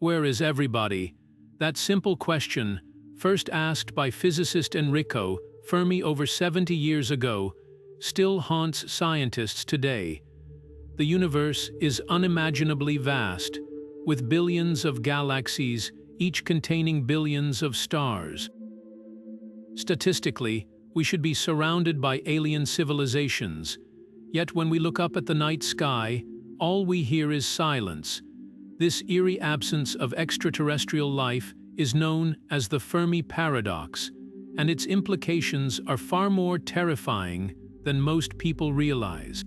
Where is everybody? That simple question, first asked by physicist Enrico Fermi over 70 years ago, still haunts scientists today. The universe is unimaginably vast, with billions of galaxies, each containing billions of stars. Statistically, we should be surrounded by alien civilizations, yet when we look up at the night sky, all we hear is silence. This eerie absence of extraterrestrial life is known as the Fermi Paradox, and its implications are far more terrifying than most people realize.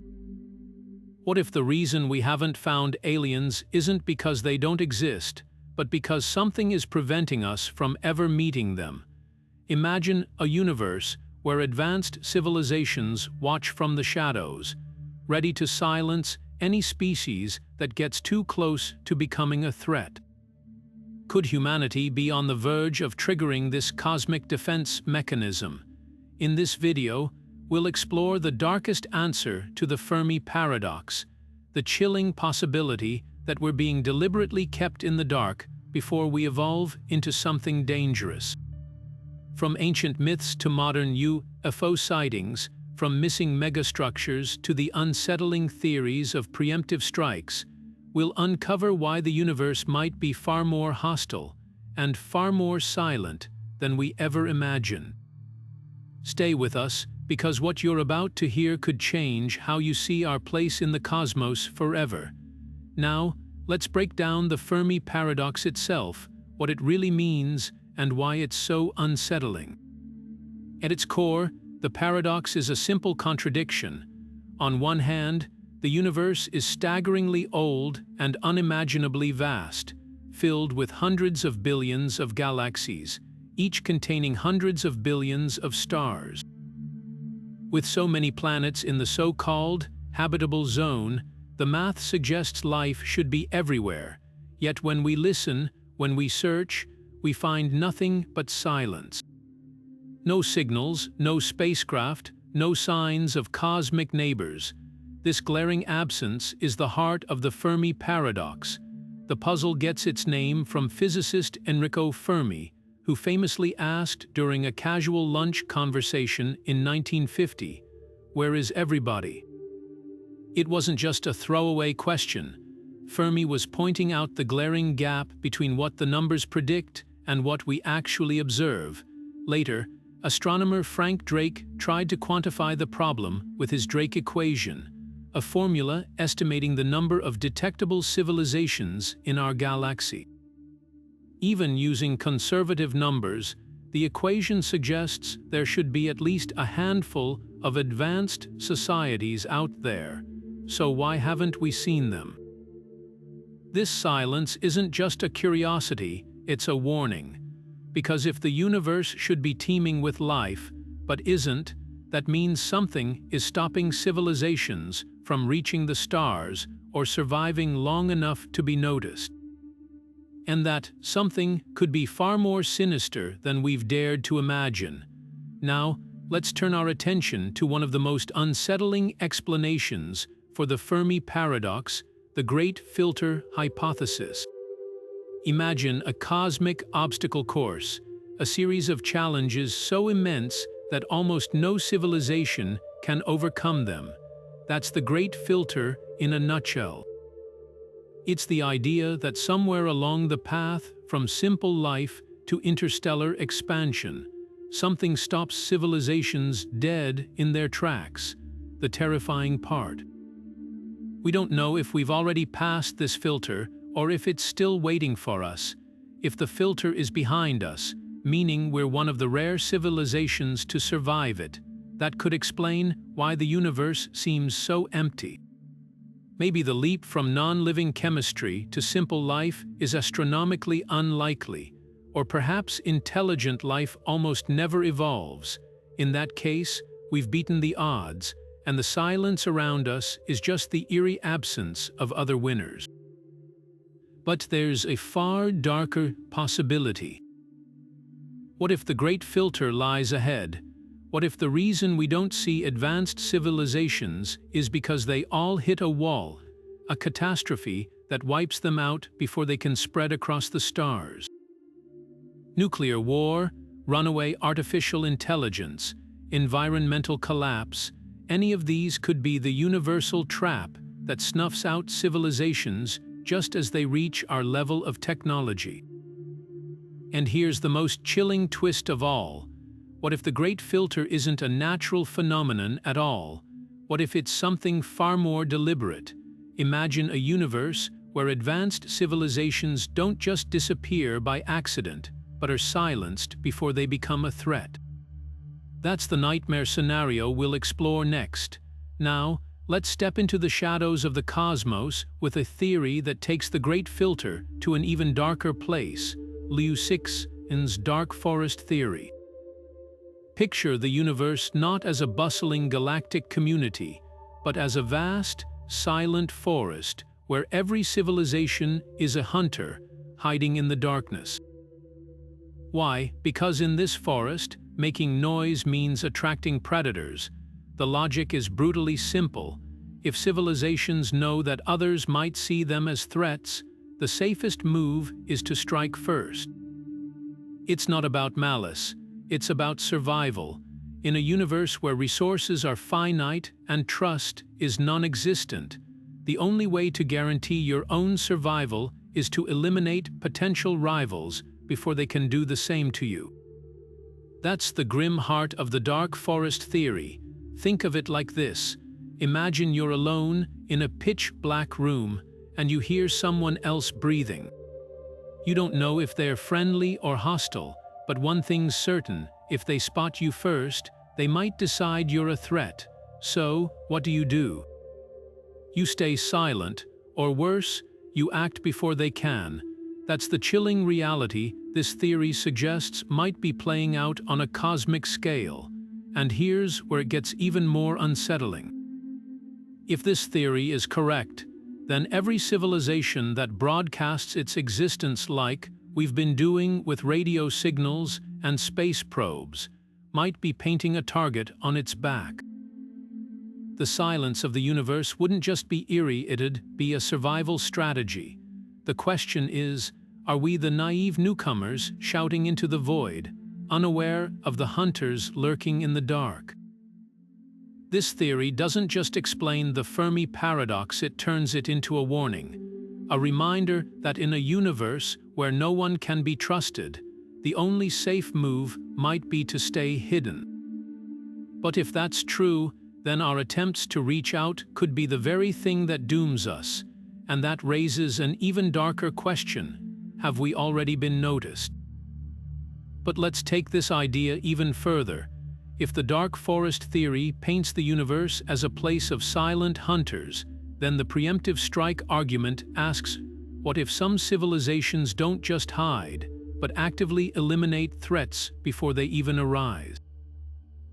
What if the reason we haven't found aliens isn't because they don't exist, but because something is preventing us from ever meeting them? Imagine a universe where advanced civilizations watch from the shadows, ready to silence any species that gets too close to becoming a threat. Could humanity be on the verge of triggering this cosmic defense mechanism? In this video, we'll explore the darkest answer to the Fermi Paradox, the chilling possibility that we're being deliberately kept in the dark before we evolve into something dangerous. From ancient myths to modern UFO sightings, from missing megastructures to the unsettling theories of preemptive strikes, we'll uncover why the universe might be far more hostile and far more silent than we ever imagined. Stay with us, because what you're about to hear could change how you see our place in the cosmos forever. Now, let's break down the Fermi Paradox itself, what it really means, and why it's so unsettling. At its core, the paradox is a simple contradiction. On one hand, the universe is staggeringly old and unimaginably vast, filled with hundreds of billions of galaxies, each containing hundreds of billions of stars. With so many planets in the so-called habitable zone, the math suggests life should be everywhere. Yet when we listen, when we search, we find nothing but silence. No signals, no spacecraft, no signs of cosmic neighbors. This glaring absence is the heart of the Fermi Paradox. The puzzle gets its name from physicist Enrico Fermi, who famously asked during a casual lunch conversation in 1950, "Where is everybody?" It wasn't just a throwaway question. Fermi was pointing out the glaring gap between what the numbers predict and what we actually observe. Later, astronomer Frank Drake tried to quantify the problem with his Drake equation, a formula estimating the number of detectable civilizations in our galaxy. Even using conservative numbers, the equation suggests there should be at least a handful of advanced societies out there. So why haven't we seen them? This silence isn't just a curiosity, it's a warning. Because if the universe should be teeming with life, but isn't, that means something is stopping civilizations from reaching the stars or surviving long enough to be noticed. And that something could be far more sinister than we've dared to imagine. Now, let's turn our attention to one of the most unsettling explanations for the Fermi Paradox, the Great Filter Hypothesis. Imagine a cosmic obstacle course, a series of challenges so immense that almost no civilization can overcome them. That's the Great Filter in a nutshell. It's the idea that somewhere along the path from simple life to interstellar expansion, something stops civilizations dead in their tracks, the terrifying part. We don't know if we've already passed this filter or if it's still waiting for us. If the filter is behind us, meaning we're one of the rare civilizations to survive it, that could explain why the universe seems so empty. Maybe the leap from non-living chemistry to simple life is astronomically unlikely, or perhaps intelligent life almost never evolves. In that case, we've beaten the odds, and the silence around us is just the eerie absence of other winners. But there's a far darker possibility. What if the Great Filter lies ahead? What if the reason we don't see advanced civilizations is because they all hit a wall, a catastrophe that wipes them out before they can spread across the stars. Nuclear war, runaway artificial intelligence, environmental collapse, any of these could be the universal trap that snuffs out civilizations just as they reach our level of technology. And here's the most chilling twist of all. What if the Great Filter isn't a natural phenomenon at all? What if it's something far more deliberate? Imagine a universe where advanced civilizations don't just disappear by accident, but are silenced before they become a threat. That's the nightmare scenario we'll explore next. Now, let's step into the shadows of the cosmos with a theory that takes the Great Filter to an even darker place, Cixin's dark forest theory. Picture the universe not as a bustling galactic community, but as a vast, silent forest where every civilization is a hunter hiding in the darkness. Why? Because in this forest, making noise means attracting predators. The logic is brutally simple. If civilizations know that others might see them as threats, the safest move is to strike first. It's not about malice, it's about survival. In a universe where resources are finite and trust is non-existent, the only way to guarantee your own survival is to eliminate potential rivals before they can do the same to you. That's the grim heart of the dark forest theory. Think of it like this. Imagine you're alone in a pitch-black room and you hear someone else breathing. You don't know if they're friendly or hostile, but one thing's certain, if they spot you first, they might decide you're a threat. So, what do? You stay silent, or worse, you act before they can. That's the chilling reality this theory suggests might be playing out on a cosmic scale. And here's where it gets even more unsettling. If this theory is correct, then every civilization that broadcasts its existence like we've been doing with radio signals and space probes might be painting a target on its back. The silence of the universe wouldn't just be eerie, it'd be a survival strategy. The question is, are we the naive newcomers shouting into the void, unaware of the hunters lurking in the dark? This theory doesn't just explain the Fermi Paradox, it turns it into a warning. A reminder that in a universe where no one can be trusted, the only safe move might be to stay hidden. But if that's true, then our attempts to reach out could be the very thing that dooms us. And that raises an even darker question. Have we already been noticed? But let's take this idea even further. If the dark forest theory paints the universe as a place of silent hunters, then the preemptive strike argument asks, what if some civilizations don't just hide, but actively eliminate threats before they even arise?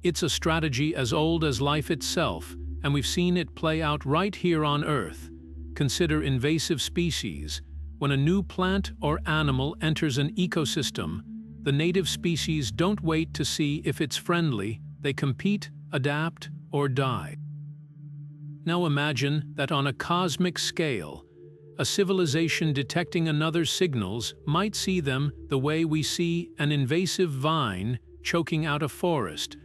It's a strategy as old as life itself, and we've seen it play out right here on Earth. Consider invasive species. When a new plant or animal enters an ecosystem, the native species don't wait to see if it's friendly, they compete, adapt, or die. Now imagine that on a cosmic scale, a civilization detecting another's signals might see them the way we see an invasive vine choking out a forest,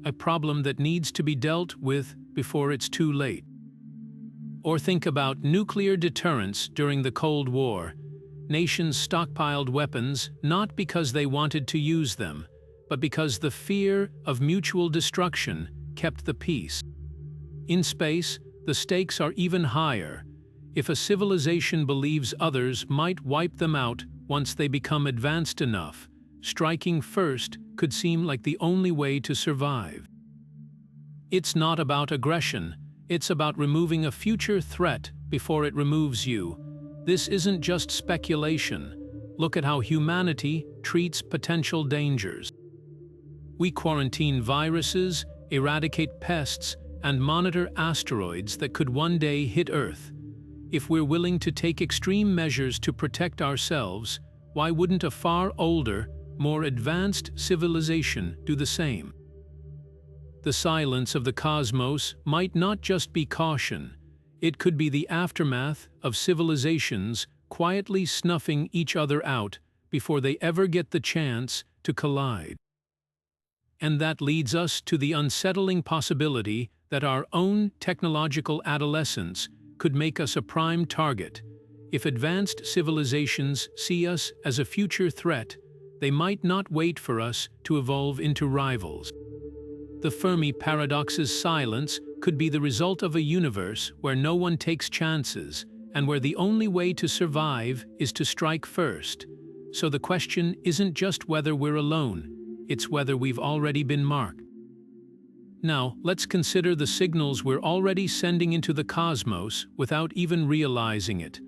a problem that needs to be dealt with before it's too late. Or think about nuclear deterrence during the Cold War. Nations stockpiled weapons not because they wanted to use them, but because the fear of mutual destruction kept the peace. In space, the stakes are even higher. If a civilization believes others might wipe them out once they become advanced enough, striking first could seem like the only way to survive. It's not about aggression, it's about removing a future threat before it removes you. This isn't just speculation. Look at how humanity treats potential dangers. We quarantine viruses, eradicate pests, and monitor asteroids that could one day hit Earth. If we're willing to take extreme measures to protect ourselves, why wouldn't a far older, more advanced civilization do the same? The silence of the cosmos might not just be caution, It could be the aftermath of civilizations quietly snuffing each other out before they ever get the chance to collide. And that leads us to the unsettling possibility that our own technological adolescence could make us a prime target. If advanced civilizations see us as a future threat, they might not wait for us to evolve into rivals. The Fermi Paradox's silence could be the result of a universe where no one takes chances and where the only way to survive is to strike first. So the question isn't just whether we're alone, it's whether we've already been marked. Now, let's consider the signals we're already sending into the cosmos without even realizing it.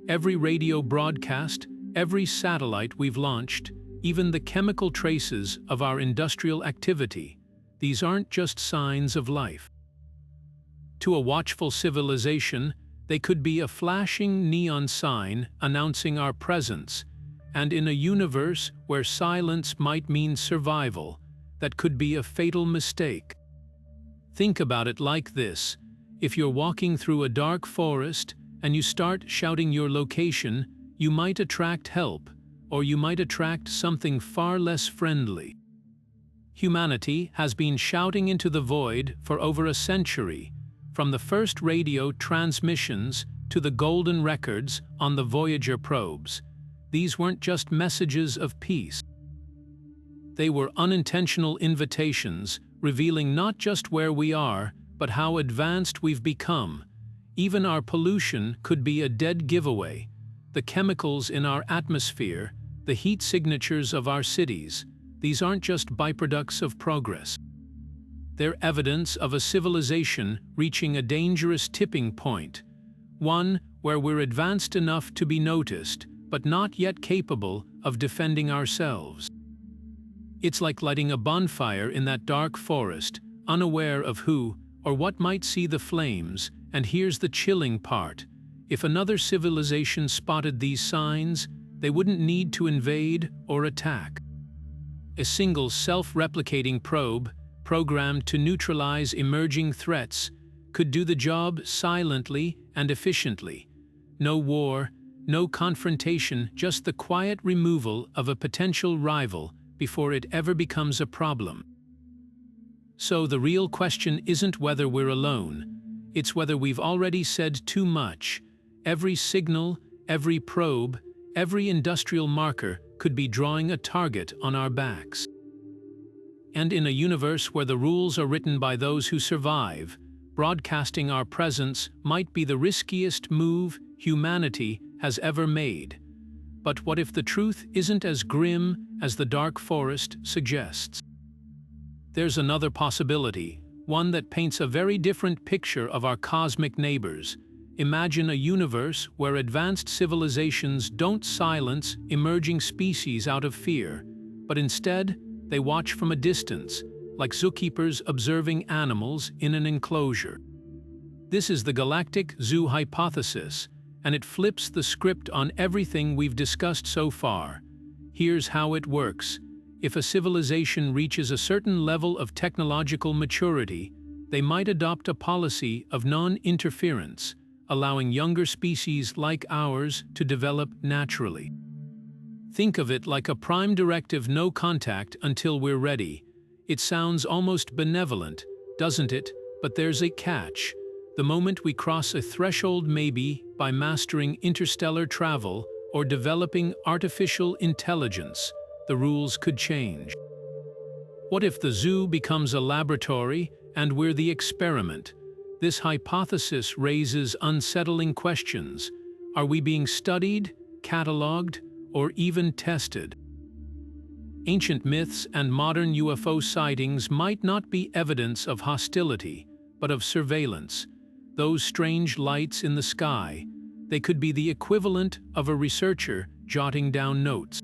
Every radio broadcast, every satellite we've launched, even the chemical traces of our industrial activity, these aren't just signs of life. To a watchful civilization, they could be a flashing neon sign announcing our presence, and in a universe where silence might mean survival, that could be a fatal mistake. Think about it like this: if you're walking through a dark forest and you start shouting your location, you might attract help, or you might attract something far less friendly. Humanity has been shouting into the void for over a century, from the first radio transmissions to the golden records on the Voyager probes. These weren't just messages of peace. They were unintentional invitations, revealing not just where we are, but how advanced we've become. Even our pollution could be a dead giveaway. The chemicals in our atmosphere, the heat signatures of our cities, these aren't just byproducts of progress. They're evidence of a civilization reaching a dangerous tipping point, one where we're advanced enough to be noticed, but not yet capable of defending ourselves. It's like lighting a bonfire in that dark forest, unaware of who or what might see the flames, and here's the chilling part. If another civilization spotted these signs, they wouldn't need to invade or attack. A single self-replicating probe, programmed to neutralize emerging threats, could do the job silently and efficiently. No war, no confrontation, just the quiet removal of a potential rival before it ever becomes a problem. So the real question isn't whether we're alone, it's whether we've already said too much. Every signal, every probe, every industrial marker could be drawing a target on our backs. And in a universe where the rules are written by those who survive, broadcasting our presence might be the riskiest move humanity has ever made. But what if the truth isn't as grim as the dark forest suggests? There's another possibility, one that paints a very different picture of our cosmic neighbors. Imagine a universe where advanced civilizations don't silence emerging species out of fear, but instead they watch from a distance, like zookeepers observing animals in an enclosure. This is the Galactic Zoo hypothesis, and it flips the script on everything we've discussed so far. Here's how it works. If a civilization reaches a certain level of technological maturity, they might adopt a policy of non-interference, allowing younger species like ours to develop naturally. Think of it like a prime directive: no contact until we're ready. It sounds almost benevolent, doesn't it? But there's a catch. The moment we cross a threshold, maybe by mastering interstellar travel or developing artificial intelligence, the rules could change. What if the zoo becomes a laboratory and we're the experiment? This hypothesis raises unsettling questions. Are we being studied, catalogued, or even tested? Ancient myths and modern UFO sightings might not be evidence of hostility, but of surveillance. Those strange lights in the sky, they could be the equivalent of a researcher jotting down notes.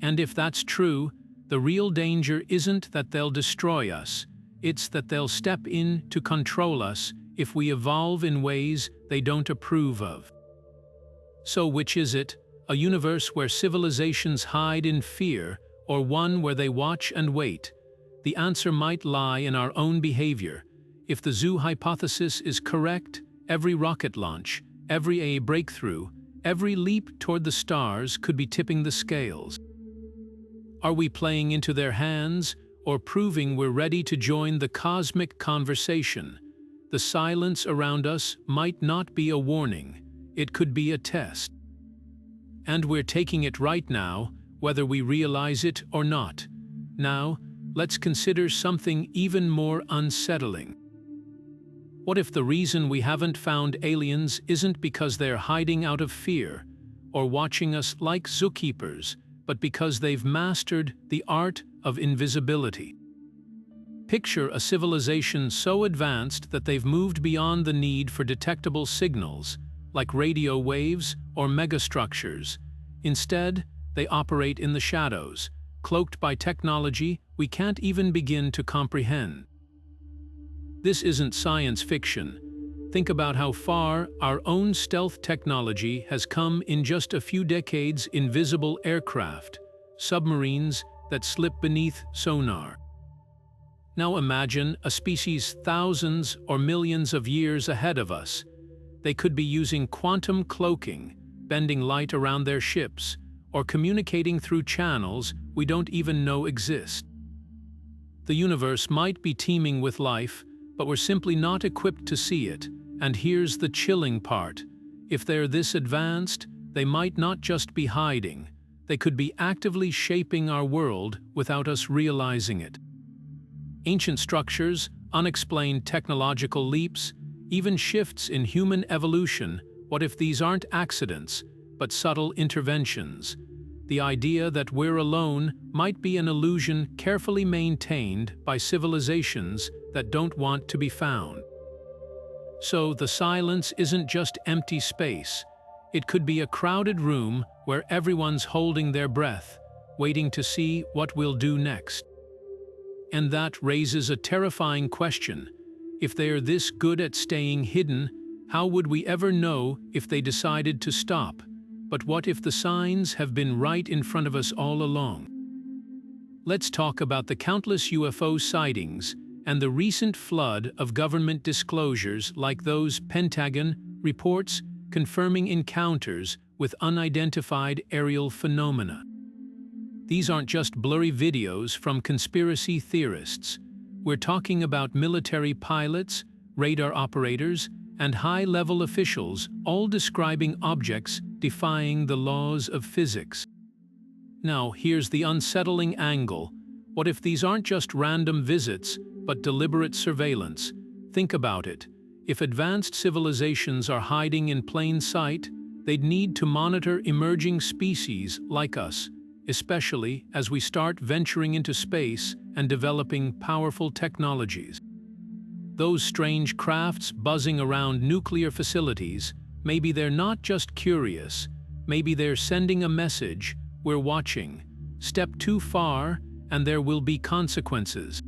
And if that's true, the real danger isn't that they'll destroy us, it's that they'll step in to control us if we evolve in ways they don't approve of. So which is it? A universe where civilizations hide in fear, or one where they watch and wait? The answer might lie in our own behavior. If the zoo hypothesis is correct, Every rocket launch, every A breakthrough, every leap toward the stars could be tipping the scales. Are we playing into their hands, or proving we're ready to join the cosmic conversation? The silence around us might not be a warning, it could be a test. And we're taking it right now, whether we realize it or not. Now, let's consider something even more unsettling. What if the reason we haven't found aliens isn't because they're hiding out of fear, or watching us like zookeepers, but because they've mastered the art of invisibility? Picture a civilization so advanced that they've moved beyond the need for detectable signals, like radio waves or megastructures. Instead, they operate in the shadows, cloaked by technology we can't even begin to comprehend. This isn't science fiction. Think about how far our own stealth technology has come in just a few decades. Invisible aircraft, submarines that slip beneath sonar. Now imagine a species thousands or millions of years ahead of us. They could be using quantum cloaking, bending light around their ships, or communicating through channels we don't even know exist. The universe might be teeming with life, but we're simply not equipped to see it. And here's the chilling part. If they're this advanced, they might not just be hiding. They could be actively shaping our world without us realizing it. Ancient structures, unexplained technological leaps, even shifts in human evolution. What if these aren't accidents, but subtle interventions? The idea that we're alone might be an illusion carefully maintained by civilizations that don't want to be found. So the silence isn't just empty space. It could be a crowded room where everyone's holding their breath, waiting to see what we'll do next. And that raises a terrifying question. If they're this good at staying hidden, how would we ever know if they decided to stop? But what if the signs have been right in front of us all along? Let's talk about the countless UFO sightings and the recent flood of government disclosures like those Pentagon reports confirming encounters with unidentified aerial phenomena. These aren't just blurry videos from conspiracy theorists. We're talking about military pilots, radar operators, and high-level officials, all describing objects defying the laws of physics. Now, here's the unsettling angle. What if these aren't just random visits, but deliberate surveillance? Think about it. If advanced civilizations are hiding in plain sight, they'd need to monitor emerging species like us, especially as we start venturing into space and developing powerful technologies. Those strange crafts buzzing around nuclear facilities, maybe they're not just curious, maybe they're sending a message: we're watching. Step too far, and there will be consequences.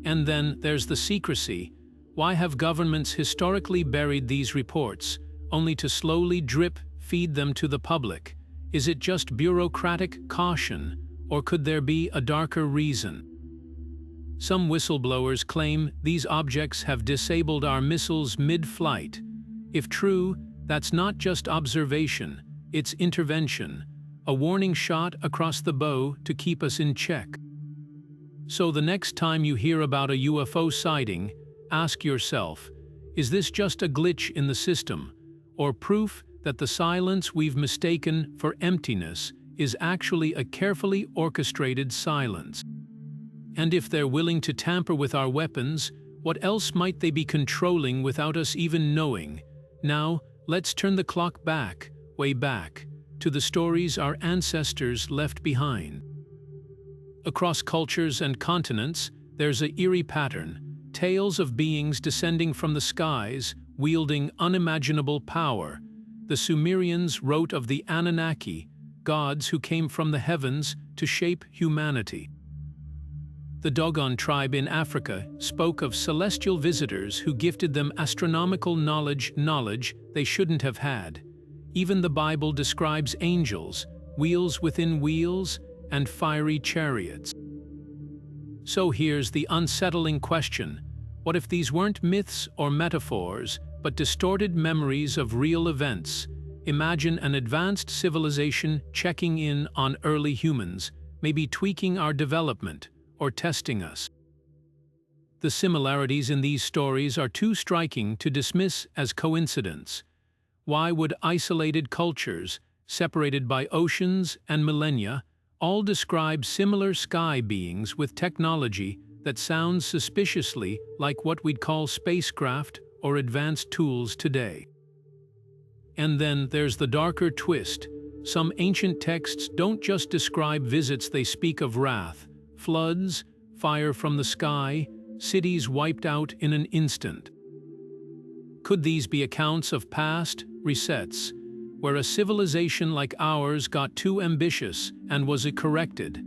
And then there's the secrecy. Why have governments historically buried these reports, only to slowly drip-feed them to the public? Is it just bureaucratic caution, or could there be a darker reason? Some whistleblowers claim these objects have disabled our missiles mid-flight. If true, that's not just observation, it's intervention, a warning shot across the bow to keep us in check. So the next time you hear about a UFO sighting, ask yourself, is this just a glitch in the system, or proof that the silence we've mistaken for emptiness is actually a carefully orchestrated silence? And if they're willing to tamper with our weapons, what else might they be controlling without us even knowing? Now, let's turn the clock back, way back, to the stories our ancestors left behind. Across cultures and continents, there's an eerie pattern: tales of beings descending from the skies, wielding unimaginable power. The Sumerians wrote of the Anunnaki, gods who came from the heavens to shape humanity. The Dogon tribe in Africa spoke of celestial visitors who gifted them astronomical knowledge they shouldn't have had. Even the Bible describes angels, wheels within wheels, and fiery chariots. So here's the unsettling question: what if these weren't myths or metaphors, but distorted memories of real events. Imagine an advanced civilization checking in on early humans, maybe tweaking our development or testing us. The similarities in these stories are too striking to dismiss as coincidence. Why would isolated cultures, separated by oceans and millennia, all describe similar sky beings with technology that sounds suspiciously like what we'd call spacecraft or advanced tools today? And then there's the darker twist. Some ancient texts don't just describe visits, they speak of wrath, floods, fire from the sky, cities wiped out in an instant. Could these be accounts of past resets, where a civilization like ours got too ambitious and was corrected?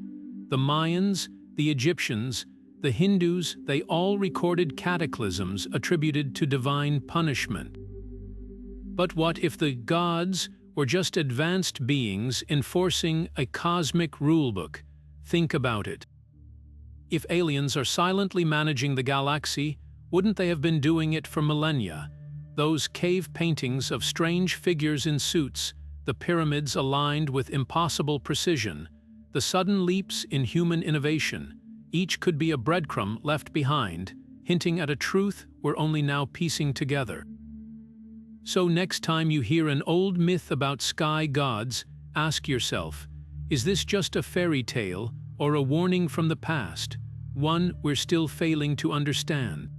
The Mayans, the Egyptians, the Hindus, they all recorded cataclysms attributed to divine punishment. But what if the gods were just advanced beings enforcing a cosmic rulebook? Think about it. If aliens are silently managing the galaxy, wouldn't they have been doing it for millennia? Those cave paintings of strange figures in suits, the pyramids aligned with impossible precision, the sudden leaps in human innovation, each could be a breadcrumb left behind, hinting at a truth we're only now piecing together. So next time you hear an old myth about sky gods, ask yourself, is this just a fairy tale or a warning from the past, one we're still failing to understand?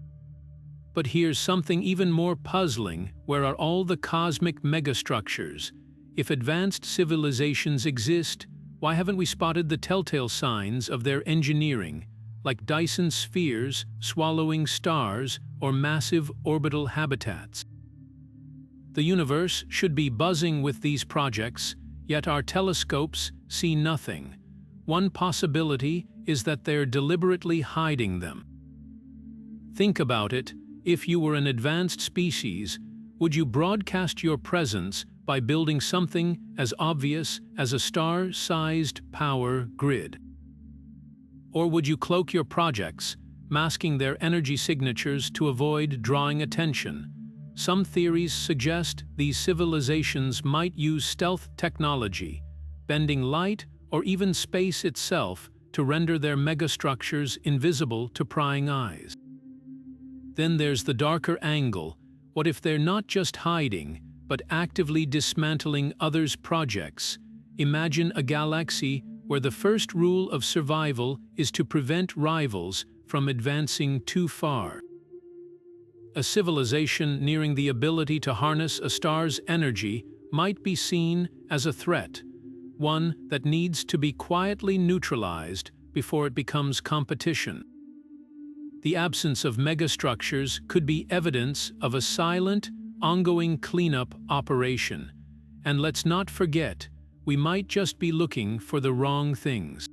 But here's something even more puzzling. Where are all the cosmic megastructures? If advanced civilizations exist, why haven't we spotted the telltale signs of their engineering, like Dyson spheres swallowing stars or massive orbital habitats? The universe should be buzzing with these projects, yet our telescopes see nothing. One possibility is that they're deliberately hiding them. Think about it. If you were an advanced species, would you broadcast your presence by building something as obvious as a star-sized power grid? Or would you cloak your projects, masking their energy signatures to avoid drawing attention? Some theories suggest these civilizations might use stealth technology, bending light or even space itself to render their megastructures invisible to prying eyes. Then there's the darker angle. What if they're not just hiding, but actively dismantling others' projects? Imagine a galaxy where the first rule of survival is to prevent rivals from advancing too far. A civilization nearing the ability to harness a star's energy might be seen as a threat, one that needs to be quietly neutralized before it becomes competition. The absence of megastructures could be evidence of a silent, ongoing cleanup operation. And let's not forget, we might just be looking for the wrong things.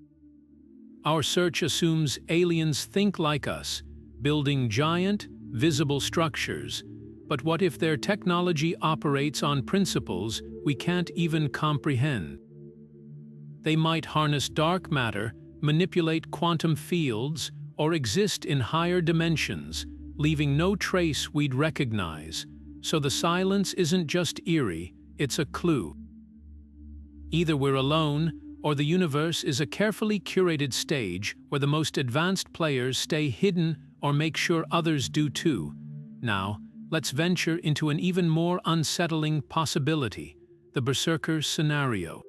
Our search assumes aliens think like us, building giant, visible structures. But what if their technology operates on principles we can't even comprehend? They might harness dark matter, manipulate quantum fields, or exist in higher dimensions, leaving no trace we'd recognize. So the silence isn't just eerie, it's a clue. Either we're alone, or the universe is a carefully curated stage where the most advanced players stay hidden or make sure others do too. Now, let's venture into an even more unsettling possibility, the Berserker scenario.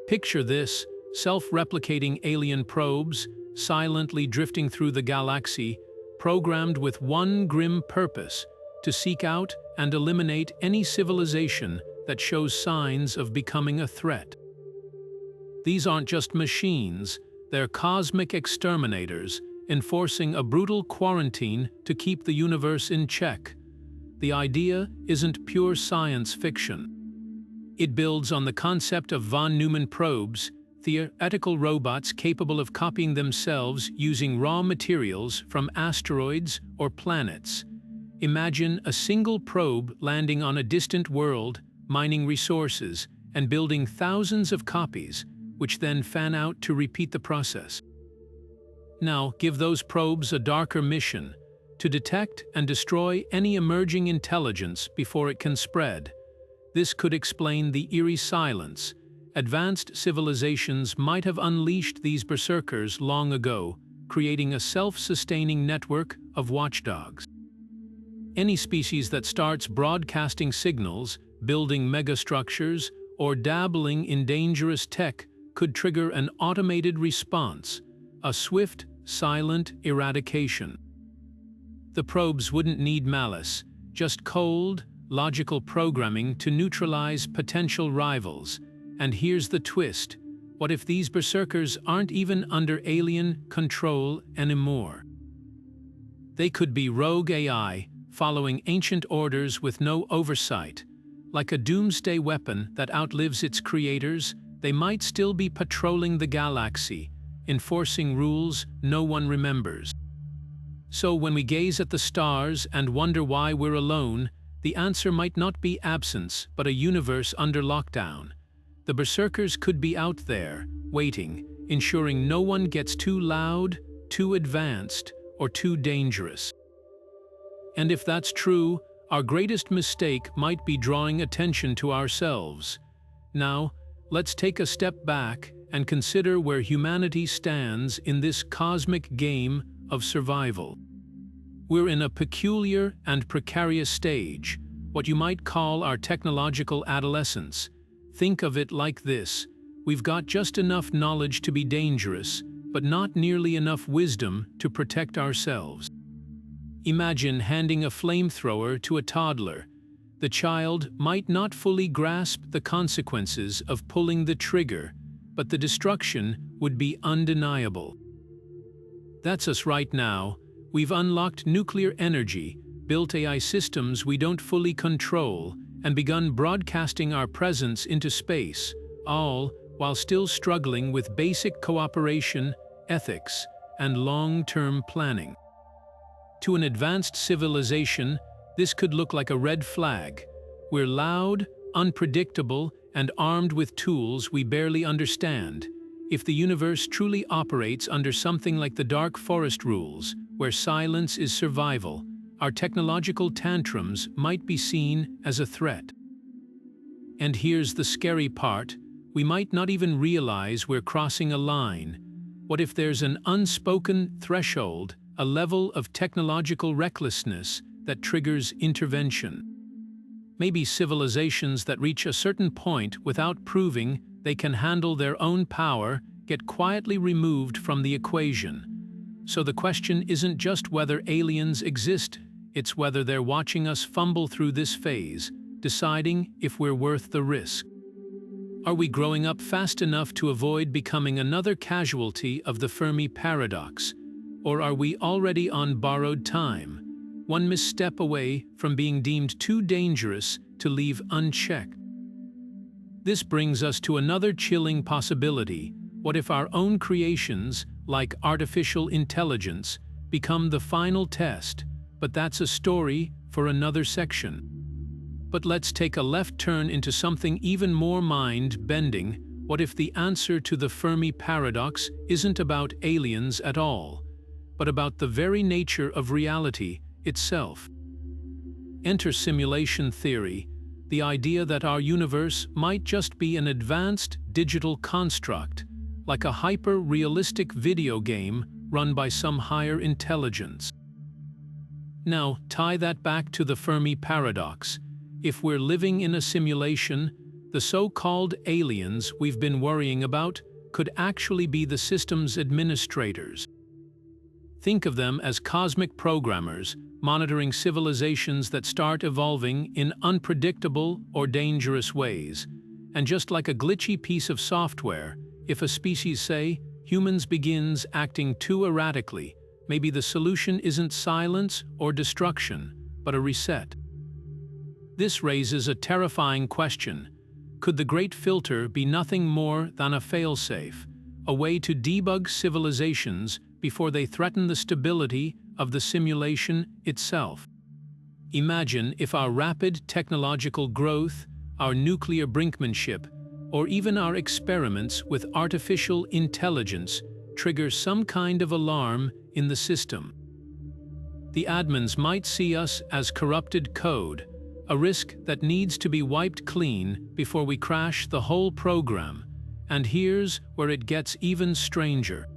Picture this: self-replicating alien probes, silently drifting through the galaxy, programmed with one grim purpose: to seek out and eliminate any civilization that shows signs of becoming a threat. These aren't just machines, they're cosmic exterminators, enforcing a brutal quarantine to keep the universe in check. The idea isn't pure science fiction. It builds on the concept of von Neumann probes, theoretical robots capable of copying themselves using raw materials from asteroids or planets. Imagine a single probe landing on a distant world, mining resources, and building thousands of copies, which then fan out to repeat the process. Now, give those probes a darker mission: to detect and destroy any emerging intelligence before it can spread. This could explain the eerie silence. Advanced civilizations might have unleashed these berserkers long ago, creating a self-sustaining network of watchdogs. Any species that starts broadcasting signals, building megastructures, or dabbling in dangerous tech could trigger an automated response, a swift, silent eradication. The probes wouldn't need malice, just cold, logical programming to neutralize potential rivals. And here's the twist: what if these berserkers aren't even under alien control anymore? They could be rogue AI, following ancient orders with no oversight. Like a doomsday weapon that outlives its creators, they might still be patrolling the galaxy, enforcing rules no one remembers. So when we gaze at the stars and wonder why we're alone, the answer might not be absence, but a universe under lockdown. The berserkers could be out there, waiting, ensuring no one gets too loud, too advanced, or too dangerous. And if that's true, our greatest mistake might be drawing attention to ourselves. Now, let's take a step back and consider where humanity stands in this cosmic game of survival. We're in a peculiar and precarious stage, what you might call our technological adolescence. Think of it like this: we've got just enough knowledge to be dangerous, but not nearly enough wisdom to protect ourselves. Imagine handing a flamethrower to a toddler. The child might not fully grasp the consequences of pulling the trigger, but the destruction would be undeniable. That's us right now. We've unlocked nuclear energy, built AI systems we don't fully control, and begun broadcasting our presence into space, all while still struggling with basic cooperation, ethics, and long-term planning. To an advanced civilization, this could look like a red flag. We're loud, unpredictable, and armed with tools we barely understand. If the universe truly operates under something like the Dark Forest rules, where silence is survival, our technological tantrums might be seen as a threat. And here's the scary part: we might not even realize we're crossing a line. What if there's an unspoken threshold, a level of technological recklessness that triggers intervention? Maybe civilizations that reach a certain point without proving they can handle their own power get quietly removed from the equation. So the question isn't just whether aliens exist, it's whether they're watching us fumble through this phase, deciding if we're worth the risk. Are we growing up fast enough to avoid becoming another casualty of the Fermi Paradox? Or are we already on borrowed time, one misstep away from being deemed too dangerous to leave unchecked? This brings us to another chilling possibility. What if our own creations, like artificial intelligence, become the final test? But that's a story for another section. But let's take a left turn into something even more mind-bending. What if the answer to the Fermi Paradox isn't about aliens at all, but about the very nature of reality itself? Enter simulation theory, the idea that our universe might just be an advanced digital construct, like a hyper-realistic video game run by some higher intelligence. Now, tie that back to the Fermi Paradox. If we're living in a simulation, the so-called aliens we've been worrying about could actually be the system's administrators. Think of them as cosmic programmers monitoring civilizations that start evolving in unpredictable or dangerous ways. And just like a glitchy piece of software, if a species, say, humans, begins acting too erratically, maybe the solution isn't silence or destruction, but a reset. This raises a terrifying question. Could the Great Filter be nothing more than a failsafe, a way to debug civilizations before they threaten the stability of the simulation itself? Imagine if our rapid technological growth, our nuclear brinkmanship, or even our experiments with artificial intelligence trigger some kind of alarm in the system. the admins might see us as corrupted code, a risk that needs to be wiped clean before we crash the whole program. And here's where it gets even stranger.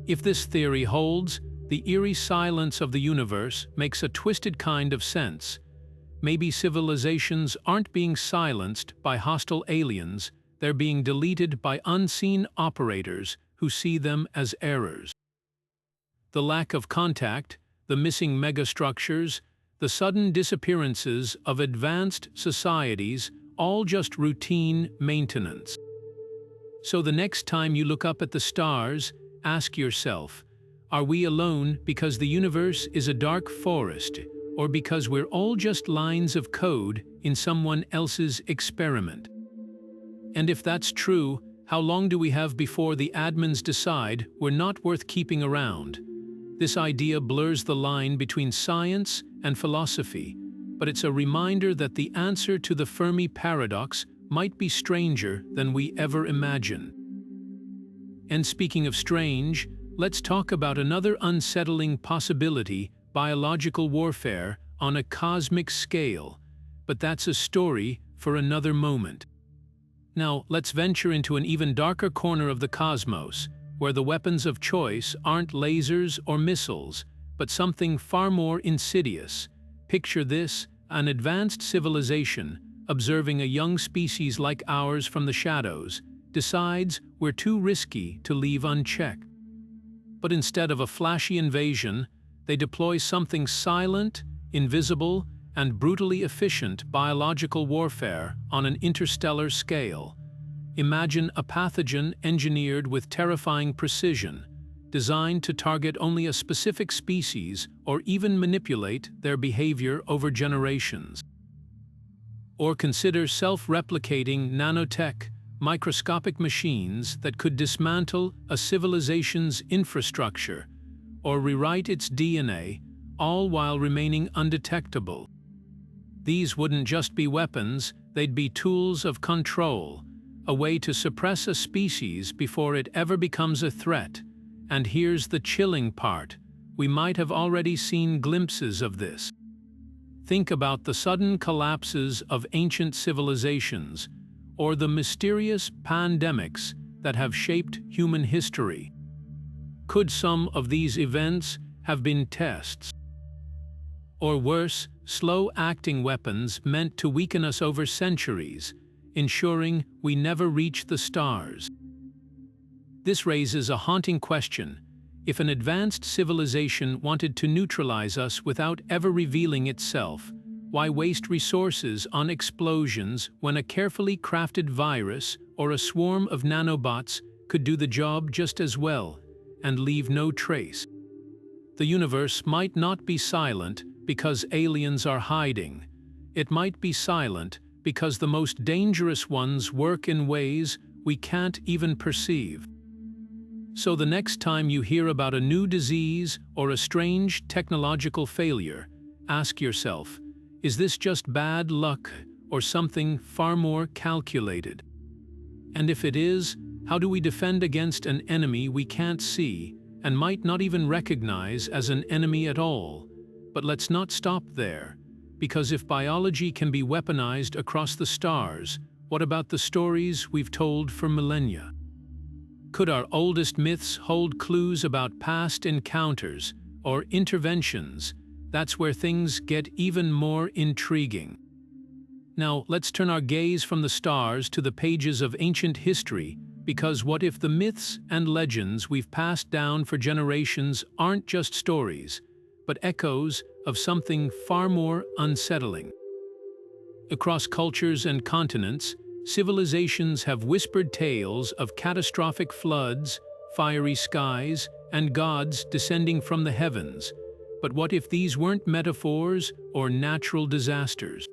If this theory holds, the eerie silence of the universe makes a twisted kind of sense. Maybe civilizations aren't being silenced by hostile aliens, they're being deleted by unseen operators who see them as errors. The lack of contact, the missing megastructures, the sudden disappearances of advanced societies, all just routine maintenance. So the next time you look up at the stars, ask yourself, are we alone because the universe is a dark forest, or because we're all just lines of code in someone else's experiment? And if that's true, how long do we have before the admins decide we're not worth keeping around? This idea blurs the line between science and philosophy, but it's a reminder that the answer to the Fermi Paradox might be stranger than we ever imagine. And speaking of strange, let's talk about another unsettling possibility: biological warfare on a cosmic scale. But that's a story for another moment. Now, let's venture into an even darker corner of the cosmos, where the weapons of choice aren't lasers or missiles, but something far more insidious. Picture this: an advanced civilization, observing a young species like ours from the shadows, decides we're too risky to leave unchecked. But instead of a flashy invasion, they deploy something silent, invisible, and brutally efficient: biological warfare on an interstellar scale. Imagine a pathogen engineered with terrifying precision, designed to target only a specific species or even manipulate their behavior over generations. Or consider self-replicating nanotech, microscopic machines that could dismantle a civilization's infrastructure or rewrite its DNA, all while remaining undetectable. These wouldn't just be weapons, they'd be tools of control, a way to suppress a species before it ever becomes a threat. And here's the chilling part: we might have already seen glimpses of this. Think about the sudden collapses of ancient civilizations, or the mysterious pandemics that have shaped human history. Could some of these events have been tests? Or worse, slow-acting weapons meant to weaken us over centuries, ensuring we never reach the stars? This raises a haunting question. If an advanced civilization wanted to neutralize us without ever revealing itself, why waste resources on explosions when a carefully crafted virus or a swarm of nanobots could do the job just as well and leave no trace? The universe might not be silent because aliens are hiding. It might be silent because the most dangerous ones work in ways we can't even perceive. So the next time you hear about a new disease or a strange technological failure, ask yourself, is this just bad luck or something far more calculated? And if it is, how do we defend against an enemy we can't see and might not even recognize as an enemy at all? But let's not stop there, because if biology can be weaponized across the stars, what about the stories we've told for millennia? Could our oldest myths hold clues about past encounters or interventions? That's where things get even more intriguing. Now, let's turn our gaze from the stars to the pages of ancient history, because what if the myths and legends we've passed down for generations aren't just stories, but echoes of something far more unsettling? Across cultures and continents, civilizations have whispered tales of catastrophic floods, fiery skies, and gods descending from the heavens. But what if these weren't metaphors or natural disasters?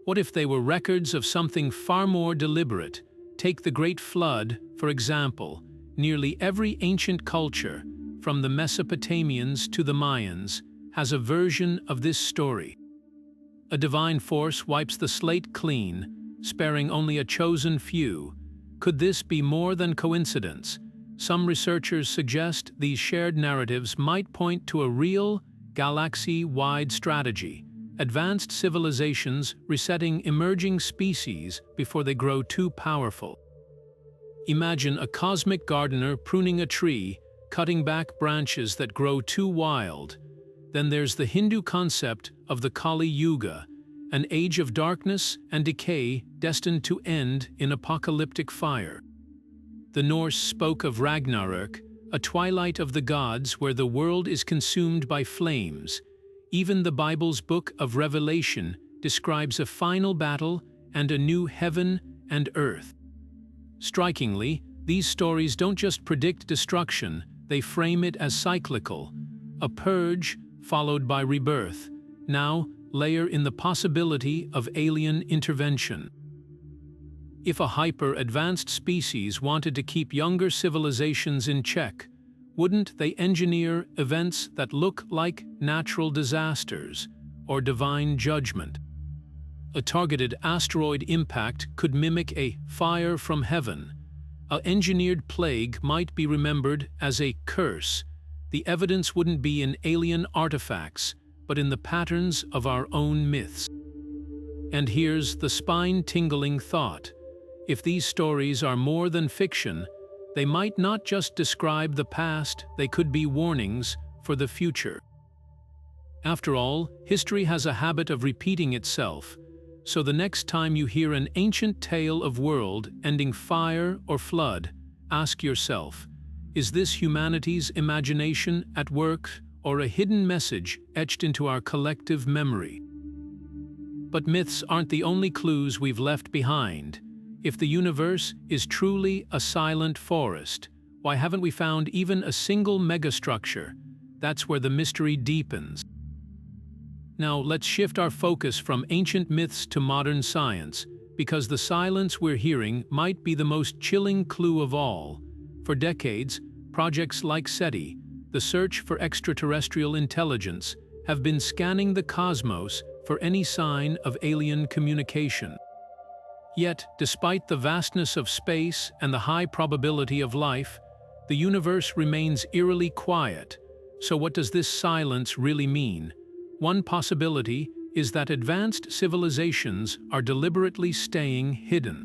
What if they were records of something far more deliberate? Take the Great Flood, for example. Nearly every ancient culture, from the Mesopotamians to the Mayans, has a version of this story. A divine force wipes the slate clean, sparing only a chosen few. Could this be more than coincidence? Some researchers suggest these shared narratives might point to a real, galaxy-wide strategy, advanced civilizations resetting emerging species before they grow too powerful. Imagine a cosmic gardener pruning a tree, cutting back branches that grow too wild. Then there's the Hindu concept of the Kali Yuga, an age of darkness and decay destined to end in apocalyptic fire. The Norse spoke of Ragnarök, a twilight of the gods where the world is consumed by flames. Even the Bible's book of Revelation describes a final battle and a new heaven and earth. Strikingly, these stories don't just predict destruction, they frame it as cyclical, a purge followed by rebirth. Now, layer in the possibility of alien intervention. If a hyper-advanced species wanted to keep younger civilizations in check, wouldn't they engineer events that look like natural disasters or divine judgment? A targeted asteroid impact could mimic a fire from heaven. An engineered plague might be remembered as a curse. The evidence wouldn't be in alien artifacts, but in the patterns of our own myths. And here's the spine-tingling thought. If these stories are more than fiction, they might not just describe the past, they could be warnings for the future. After all, history has a habit of repeating itself, so the next time you hear an ancient tale of world ending fire or flood, ask yourself, is this humanity's imagination at work or a hidden message etched into our collective memory? But myths aren't the only clues we've left behind. If the universe is truly a silent forest, why haven't we found even a single megastructure? That's where the mystery deepens. Now let's shift our focus from ancient myths to modern science, because the silence we're hearing might be the most chilling clue of all. For decades, projects like SETI, the search for extraterrestrial intelligence, have been scanning the cosmos for any sign of alien communication. Yet, despite the vastness of space and the high probability of life, the universe remains eerily quiet. So what does this silence really mean? One possibility is that advanced civilizations are deliberately staying hidden.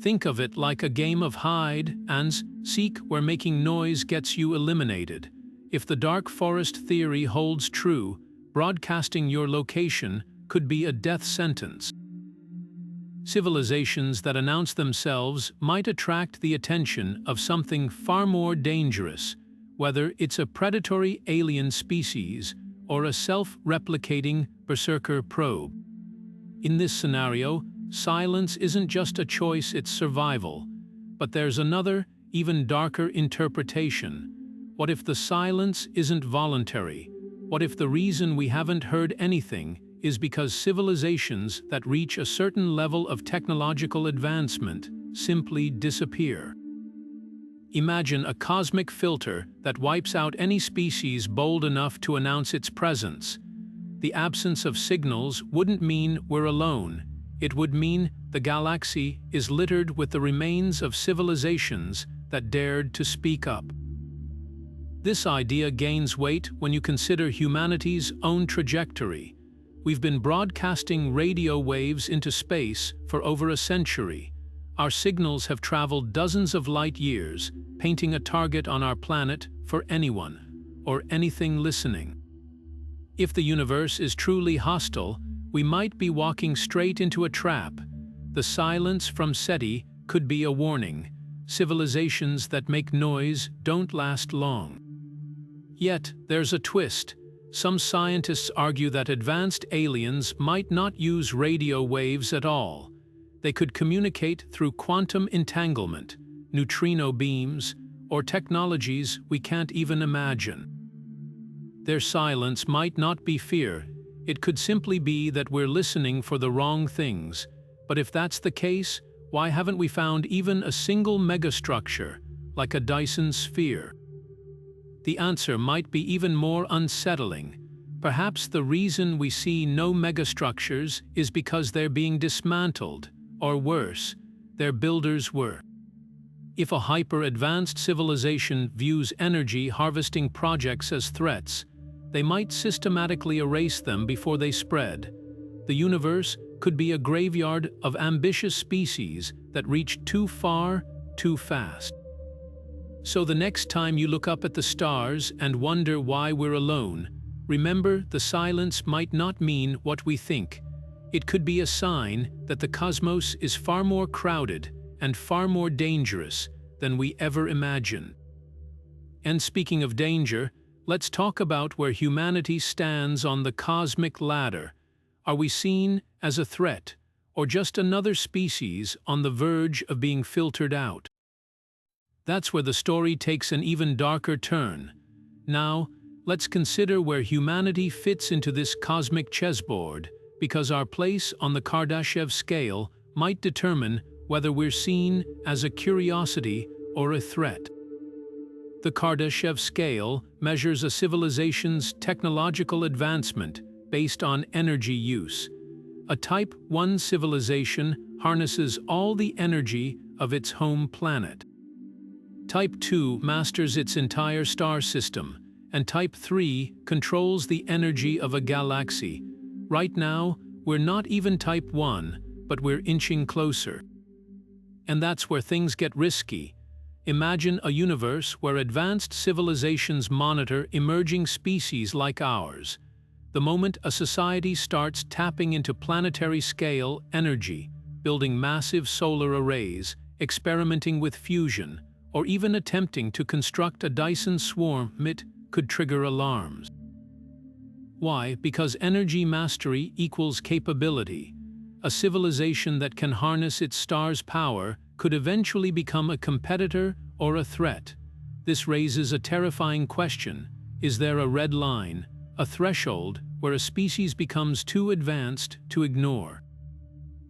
Think of it like a game of hide and seek where making noise gets you eliminated. If the dark forest theory holds true, broadcasting your location could be a death sentence. Civilizations that announce themselves might attract the attention of something far more dangerous, whether it's a predatory alien species or a self-replicating Berserker probe. In this scenario, silence isn't just a choice, it's survival. But there's another, even darker interpretation. What if the silence isn't voluntary? What if the reason we haven't heard anything is because civilizations that reach a certain level of technological advancement simply disappear? Imagine a cosmic filter that wipes out any species bold enough to announce its presence. The absence of signals wouldn't mean we're alone. It would mean the galaxy is littered with the remains of civilizations that dared to speak up. This idea gains weight when you consider humanity's own trajectory. We've been broadcasting radio waves into space for over a century. Our signals have traveled dozens of light years, painting a target on our planet for anyone or anything listening. If the universe is truly hostile, we might be walking straight into a trap. The silence from SETI could be a warning. Civilizations that make noise don't last long. Yet, there's a twist. Some scientists argue that advanced aliens might not use radio waves at all. They could communicate through quantum entanglement, neutrino beams, or technologies we can't even imagine. Their silence might not be fear. It could simply be that we're listening for the wrong things. But if that's the case, why haven't we found even a single megastructure, like a Dyson sphere? The answer might be even more unsettling. Perhaps the reason we see no megastructures is because they're being dismantled, or worse, their builders were. If a hyper-advanced civilization views energy harvesting projects as threats, they might systematically erase them before they spread. The universe could be a graveyard of ambitious species that reach too far, too fast. So the next time you look up at the stars and wonder why we're alone, remember the silence might not mean what we think. It could be a sign that the cosmos is far more crowded and far more dangerous than we ever imagined. And speaking of danger, let's talk about where humanity stands on the cosmic ladder. Are we seen as a threat, or just another species on the verge of being filtered out? That's where the story takes an even darker turn. Now, let's consider where humanity fits into this cosmic chessboard, because our place on the Kardashev scale might determine whether we're seen as a curiosity or a threat. The Kardashev scale measures a civilization's technological advancement based on energy use. A Type 1 civilization harnesses all the energy of its home planet. Type 2 masters its entire star system, and Type 3 controls the energy of a galaxy. Right now, we're not even Type 1, but we're inching closer. And that's where things get risky. Imagine a universe where advanced civilizations monitor emerging species like ours. The moment a society starts tapping into planetary-scale energy, building massive solar arrays, experimenting with fusion, or even attempting to construct a Dyson swarm, it could trigger alarms. Why? Because energy mastery equals capability. A civilization that can harness its star's power could eventually become a competitor or a threat. This raises a terrifying question. Is there a red line, a threshold, where a species becomes too advanced to ignore?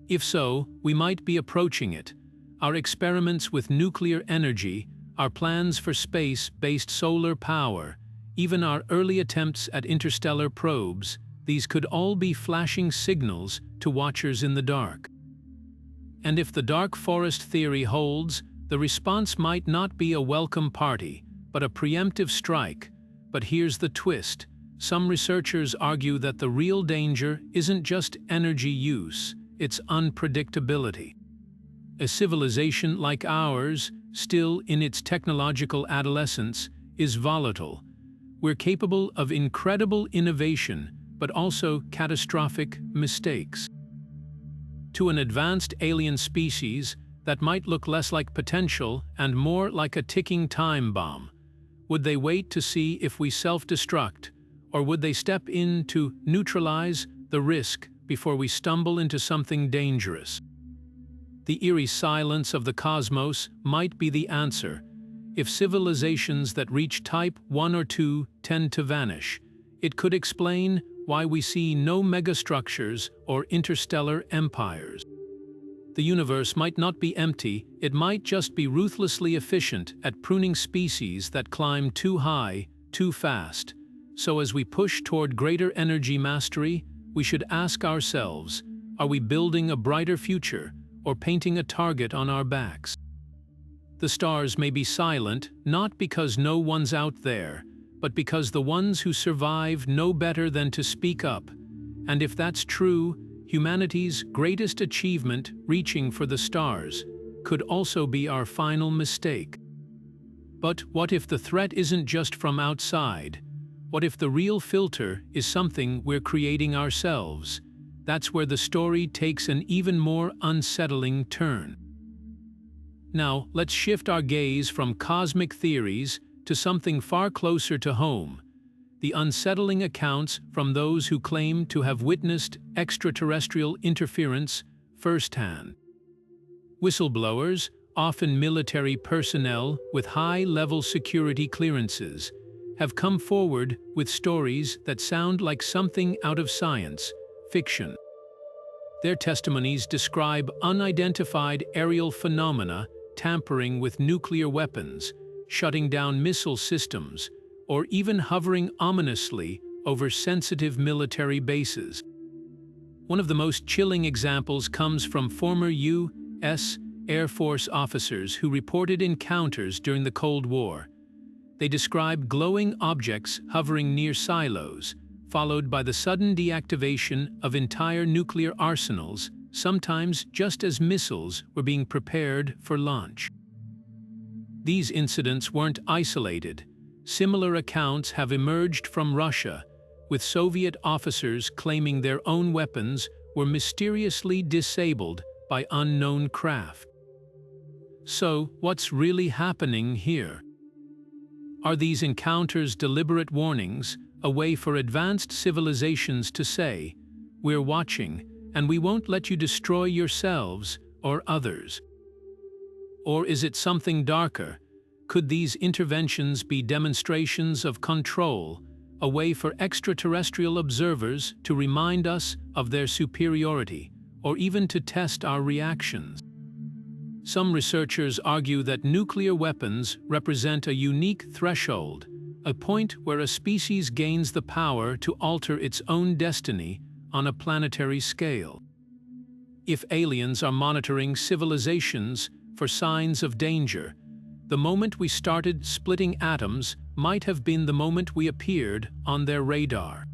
If so, we might be approaching it. Our experiments with nuclear energy, our plans for space-based solar power, even our early attempts at interstellar probes, these could all be flashing signals to watchers in the dark. And if the dark forest theory holds, the response might not be a welcome party, but a preemptive strike. But here's the twist. Some researchers argue that the real danger isn't just energy use, it's unpredictability. A civilization like ours, still in its technological adolescence, is volatile. We're capable of incredible innovation, but also catastrophic mistakes. To an advanced alien species, that might look less like potential and more like a ticking time bomb. Would they wait to see if we self-destruct, or would they step in to neutralize the risk before we stumble into something dangerous? The eerie silence of the cosmos might be the answer. If civilizations that reach Type 1 or 2 tend to vanish, it could explain why we see no megastructures or interstellar empires. The universe might not be empty, it might just be ruthlessly efficient at pruning species that climb too high, too fast. So as we push toward greater energy mastery, we should ask ourselves, are we building a brighter future or painting a target on our backs? The stars may be silent, not because no one's out there, but because the ones who survive know better than to speak up. And if that's true, humanity's greatest achievement, reaching for the stars, could also be our final mistake. But what if the threat isn't just from outside? What if the real filter is something we're creating ourselves? That's where the story takes an even more unsettling turn. Now, let's shift our gaze from cosmic theories to something far closer to home: the unsettling accounts from those who claim to have witnessed extraterrestrial interference firsthand. Whistleblowers, often military personnel with high-level security clearances, have come forward with stories that sound like something out of science fiction. Their testimonies describe unidentified aerial phenomena, tampering with nuclear weapons, shutting down missile systems, or even hovering ominously over sensitive military bases. One of the most chilling examples comes from former U.S. Air Force officers who reported encounters during the Cold War. They describe glowing objects hovering near silos, followed by the sudden deactivation of entire nuclear arsenals, sometimes just as missiles were being prepared for launch. These incidents weren't isolated. Similar accounts have emerged from Russia, with Soviet officers claiming their own weapons were mysteriously disabled by unknown craft. So, what's really happening here? Are these encounters deliberate warnings, a way for advanced civilizations to say, "We're watching, and we won't let you destroy yourselves or others"? Or is it something darker? Could these interventions be demonstrations of control, a way for extraterrestrial observers to remind us of their superiority, or even to test our reactions? Some researchers argue that nuclear weapons represent a unique threshold, a point where a species gains the power to alter its own destiny on a planetary scale. If aliens are monitoring civilizations for signs of danger, the moment we started splitting atoms might have been the moment we appeared on their radar.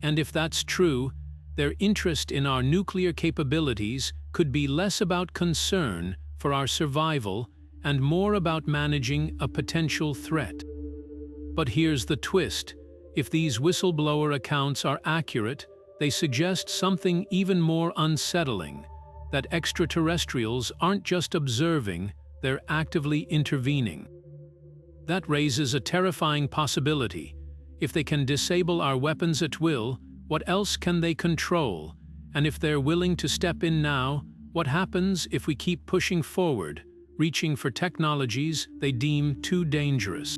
And if that's true, their interest in our nuclear capabilities could be less about concern for our survival and more about managing a potential threat. But here's the twist. If these whistleblower accounts are accurate, they suggest something even more unsettling, that extraterrestrials aren't just observing, they're actively intervening. That raises a terrifying possibility. If they can disable our weapons at will, what else can they control? And if they're willing to step in now, what happens if we keep pushing forward, reaching for technologies they deem too dangerous?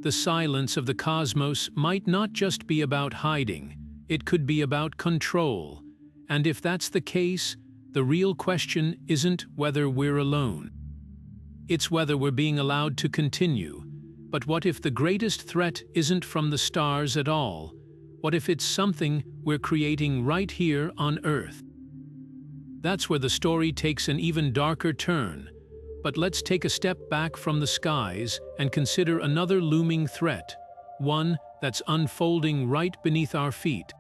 The silence of the cosmos might not just be about hiding, it could be about control. And if that's the case, the real question isn't whether we're alone. It's whether we're being allowed to continue. But what if the greatest threat isn't from the stars at all? What if it's something we're creating right here on Earth? That's where the story takes an even darker turn. But let's take a step back from the skies and consider another looming threat, one that's unfolding right beneath our feet.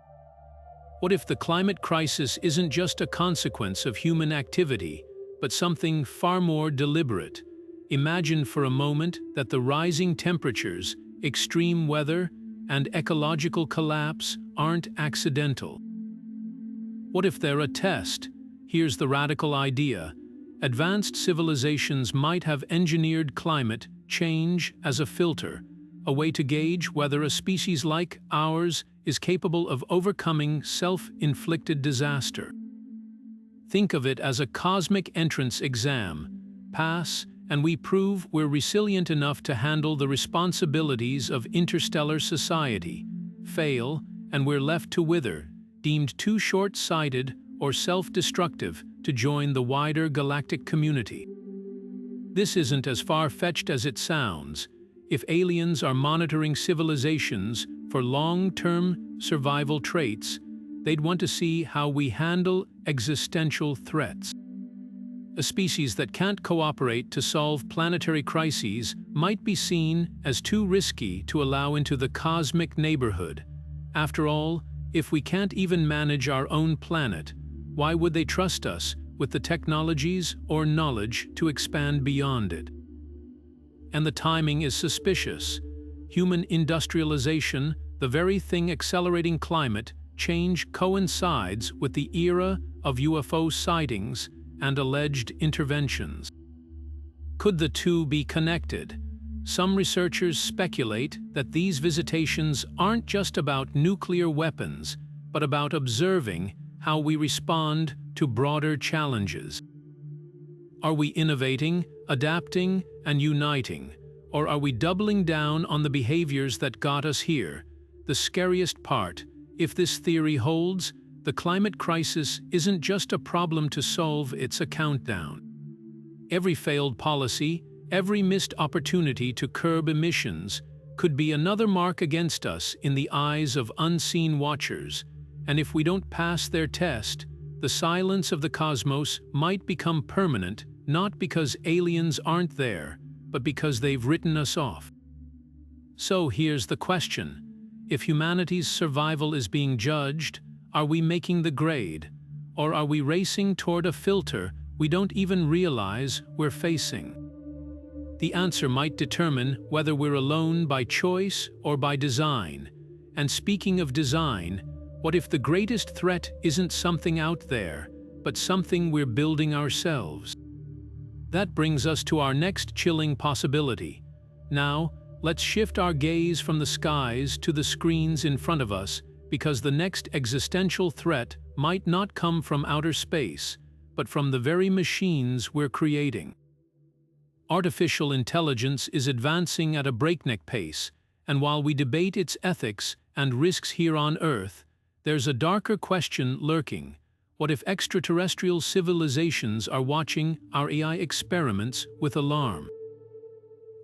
What if the climate crisis isn't just a consequence of human activity, but something far more deliberate? Imagine for a moment that the rising temperatures, extreme weather, and ecological collapse aren't accidental. What if they're a test? Here's the radical idea. Advanced civilizations might have engineered climate change as a filter, a way to gauge whether a species like ours is capable of overcoming self-inflicted disaster. Think of it as a cosmic entrance exam. Pass, and we prove we're resilient enough to handle the responsibilities of interstellar society. Fail, and we're left to wither, deemed too short-sighted or self-destructive to join the wider galactic community. This isn't as far-fetched as it sounds. If aliens are monitoring civilizations for long-term survival traits, they'd want to see how we handle existential threats. A species that can't cooperate to solve planetary crises might be seen as too risky to allow into the cosmic neighborhood. After all, if we can't even manage our own planet, why would they trust us with the technologies or knowledge to expand beyond it? And the timing is suspicious. Human industrialization, the very thing accelerating climate change, coincides with the era of UFO sightings and alleged interventions. Could the two be connected? Some researchers speculate that these visitations aren't just about nuclear weapons, but about observing how we respond to broader challenges. Are we innovating, adapting, and uniting? Or are we doubling down on the behaviors that got us here? The scariest part, if this theory holds, the climate crisis isn't just a problem to solve, it's a countdown. Every failed policy, every missed opportunity to curb emissions, could be another mark against us in the eyes of unseen watchers. And if we don't pass their test, the silence of the cosmos might become permanent, not because aliens aren't there, but because they've written us off. So here's the question. If humanity's survival is being judged, are we making the grade? Or are we racing toward a filter we don't even realize we're facing? The answer might determine whether we're alone by choice or by design. And speaking of design, what if the greatest threat isn't something out there, but something we're building ourselves? That brings us to our next chilling possibility. Now, let's shift our gaze from the skies to the screens in front of us, because the next existential threat might not come from outer space, but from the very machines we're creating. Artificial intelligence is advancing at a breakneck pace, and while we debate its ethics and risks here on Earth, there's a darker question lurking. What if extraterrestrial civilizations are watching our AI experiments with alarm?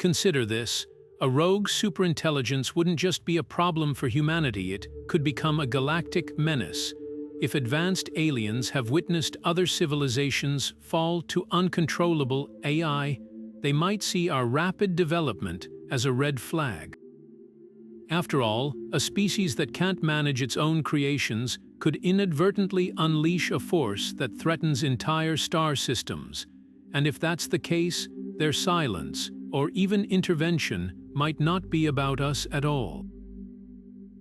Consider this. A rogue superintelligence wouldn't just be a problem for humanity, it could become a galactic menace. If advanced aliens have witnessed other civilizations fall to uncontrollable AI, they might see our rapid development as a red flag. After all, a species that can't manage its own creations could inadvertently unleash a force that threatens entire star systems. And if that's the case, their silence, or even intervention, might not be about us at all.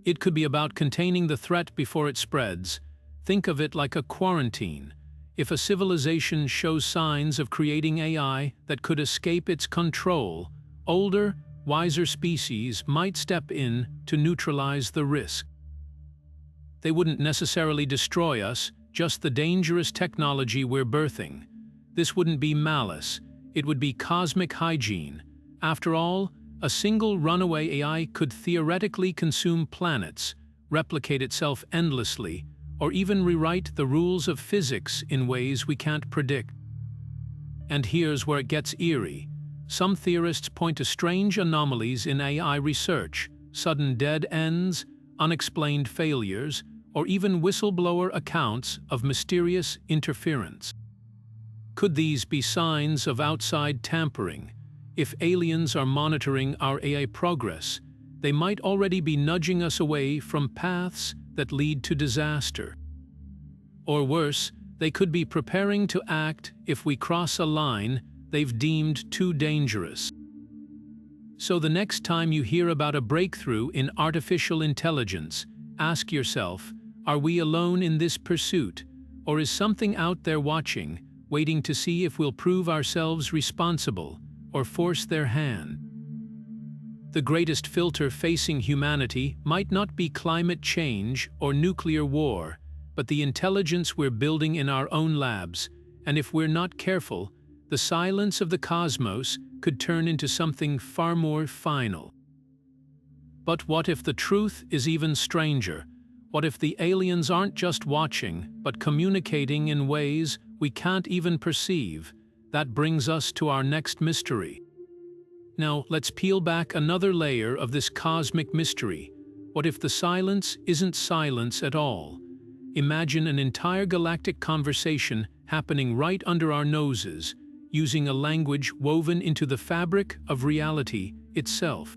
It could be about containing the threat before it spreads. Think of it like a quarantine. If a civilization shows signs of creating AI that could escape its control, older, wiser species might step in to neutralize the risk. They wouldn't necessarily destroy us, just the dangerous technology we're birthing. This wouldn't be malice, it would be cosmic hygiene. After all, a single runaway AI could theoretically consume planets, replicate itself endlessly, or even rewrite the rules of physics in ways we can't predict. And here's where it gets eerie. Some theorists point to strange anomalies in AI research, sudden dead ends, unexplained failures, or even whistleblower accounts of mysterious interference. Could these be signs of outside tampering? If aliens are monitoring our AI progress, they might already be nudging us away from paths that lead to disaster. Or worse, they could be preparing to act if we cross a line they've deemed too dangerous. So the next time you hear about a breakthrough in artificial intelligence, ask yourself, are we alone in this pursuit, or is something out there watching, waiting to see if we'll prove ourselves responsible or force their hand? The greatest filter facing humanity might not be climate change or nuclear war, but the intelligence we're building in our own labs, and if we're not careful, the silence of the cosmos could turn into something far more final. But what if the truth is even stranger? What if the aliens aren't just watching, but communicating in ways we can't even perceive? That brings us to our next mystery. Now, let's peel back another layer of this cosmic mystery. What if the silence isn't silence at all? Imagine an entire galactic conversation happening right under our noses, using a language woven into the fabric of reality itself.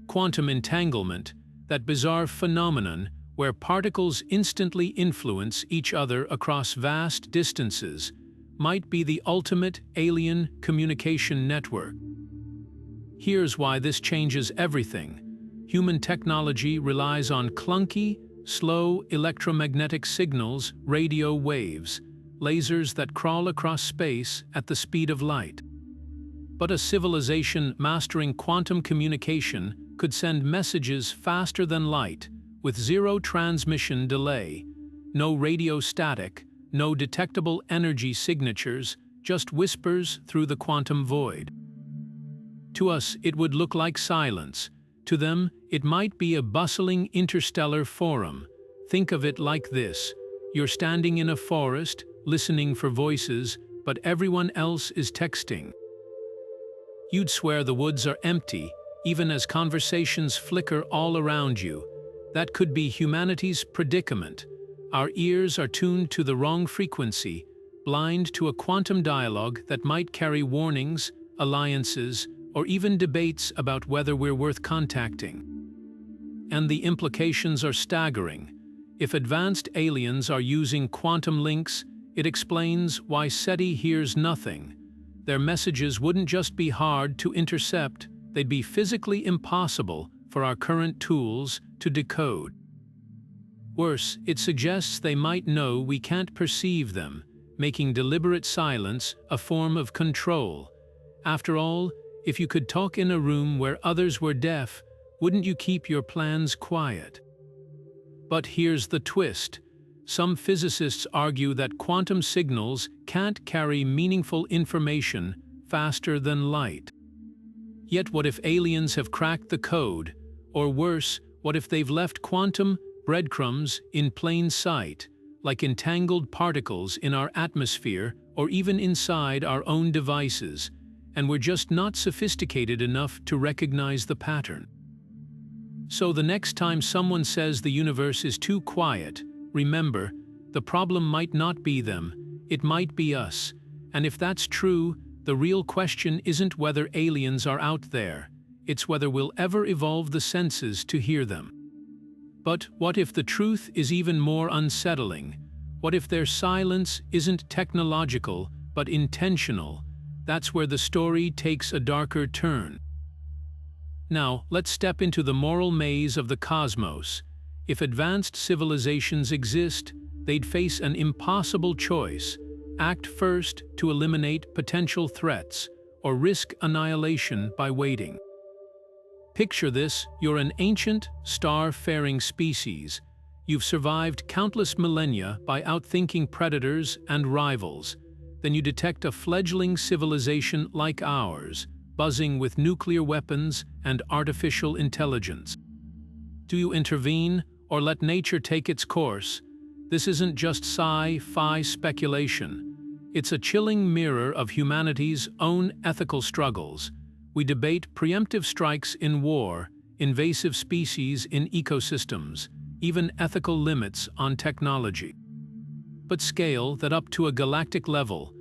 Quantum entanglement, that bizarre phenomenon where particles instantly influence each other across vast distances, might be the ultimate alien communication network. Here's why this changes everything. Human technology relies on clunky, slow electromagnetic signals, radio waves, lasers that crawl across space at the speed of light. But a civilization mastering quantum communication could send messages faster than light, with zero transmission delay, no radio static, no detectable energy signatures, just whispers through the quantum void. To us, it would look like silence. To them, it might be a bustling interstellar forum. Think of it like this. You're standing in a forest, listening for voices, but everyone else is texting. You'd swear the woods are empty, even as conversations flicker all around you. That could be humanity's predicament. Our ears are tuned to the wrong frequency, blind to a quantum dialogue that might carry warnings, alliances, or even debates about whether we're worth contacting. And the implications are staggering. If advanced aliens are using quantum links, it explains why SETI hears nothing. Their messages wouldn't just be hard to intercept, they'd be physically impossible for our current tools to decode. Worse, it suggests they might know we can't perceive them, making deliberate silence a form of control. After all, if you could talk in a room where others were deaf, wouldn't you keep your plans quiet? But here's the twist. Some physicists argue that quantum signals can't carry meaningful information faster than light. Yet what if aliens have cracked the code? Or worse, what if they've left quantum breadcrumbs in plain sight, like entangled particles in our atmosphere or even inside our own devices, and we're just not sophisticated enough to recognize the pattern? So the next time someone says the universe is too quiet, remember, the problem might not be them, it might be us. And if that's true, the real question isn't whether aliens are out there, it's whether we'll ever evolve the senses to hear them. But what if the truth is even more unsettling? What if their silence isn't technological, but intentional? That's where the story takes a darker turn. Now, let's step into the moral maze of the cosmos. If advanced civilizations exist, they'd face an impossible choice: act first to eliminate potential threats, or risk annihilation by waiting. Picture this: you're an ancient, star-faring species. You've survived countless millennia by outthinking predators and rivals. Then you detect a fledgling civilization like ours, buzzing with nuclear weapons and artificial intelligence. Do you intervene, or let nature take its course? This isn't just sci-fi speculation. It's a chilling mirror of humanity's own ethical struggles. We debate preemptive strikes in war, invasive species in ecosystems, even ethical limits on technology. But scale that up to a galactic level.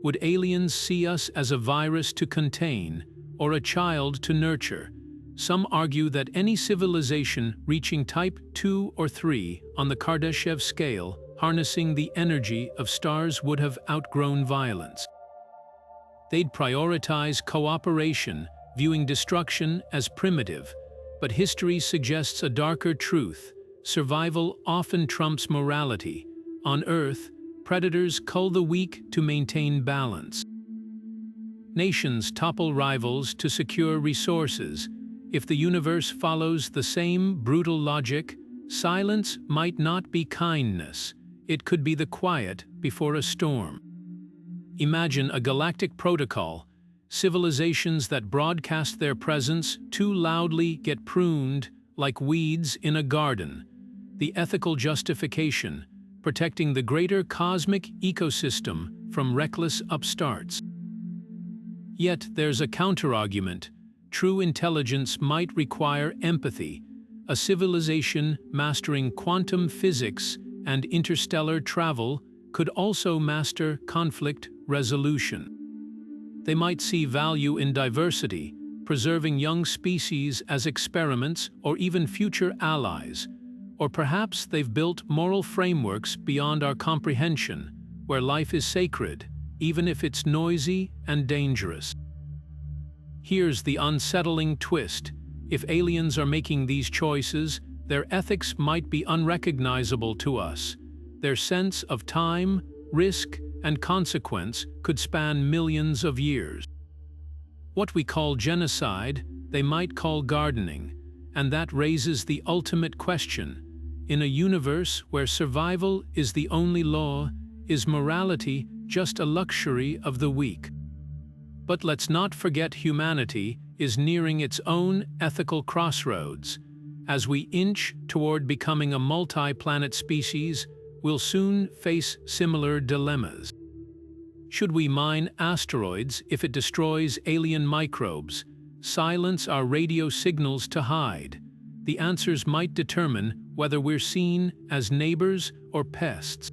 Would aliens see us as a virus to contain, or a child to nurture? Some argue that any civilization reaching type 2 or 3 on the Kardashev scale, harnessing the energy of stars, would have outgrown violence. They'd prioritize cooperation, viewing destruction as primitive. But history suggests a darker truth. Survival often trumps morality. On Earth, predators cull the weak to maintain balance. Nations topple rivals to secure resources. If the universe follows the same brutal logic, silence might not be kindness. It could be the quiet before a storm. Imagine a galactic protocol. Civilizations that broadcast their presence too loudly get pruned like weeds in a garden. The ethical justification, protecting the greater cosmic ecosystem from reckless upstarts. Yet there's a counterargument. True intelligence might require empathy. A civilization mastering quantum physics and interstellar travel could also master conflict resolution. They might see value in diversity, preserving young species as experiments or even future allies. Or perhaps they've built moral frameworks beyond our comprehension, where life is sacred, even if it's noisy and dangerous. Here's the unsettling twist. If aliens are making these choices, their ethics might be unrecognizable to us. Their sense of time, risk, and consequence could span millions of years. What we call genocide, they might call gardening, and that raises the ultimate question. In a universe where survival is the only law, is morality just a luxury of the weak? But let's not forget humanity is nearing its own ethical crossroads. As we inch toward becoming a multi-planet species, we'll soon face similar dilemmas. Should we mine asteroids if it destroys alien microbes? Silence our radio signals to hide? The answers might determine whether we're seen as neighbors or pests.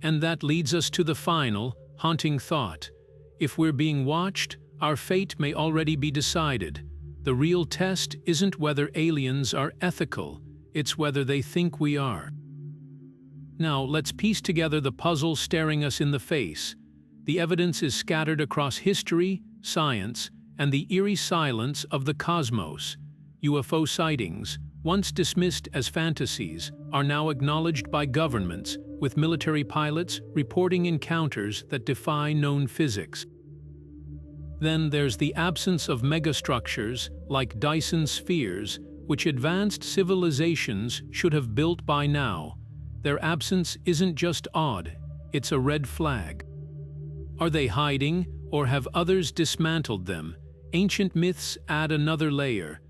And that leads us to the final, haunting thought. If we're being watched, our fate may already be decided. The real test isn't whether aliens are ethical, it's whether they think we are. Now, let's piece together the puzzle staring us in the face. The evidence is scattered across history, science, and the eerie silence of the cosmos. UFO sightings, once dismissed as fantasies, are now acknowledged by governments, with military pilots reporting encounters that defy known physics. Then there's the absence of megastructures, like Dyson spheres, which advanced civilizations should have built by now. Their absence isn't just odd, it's a red flag. Are they hiding, or have others dismantled them? Ancient myths add another layer.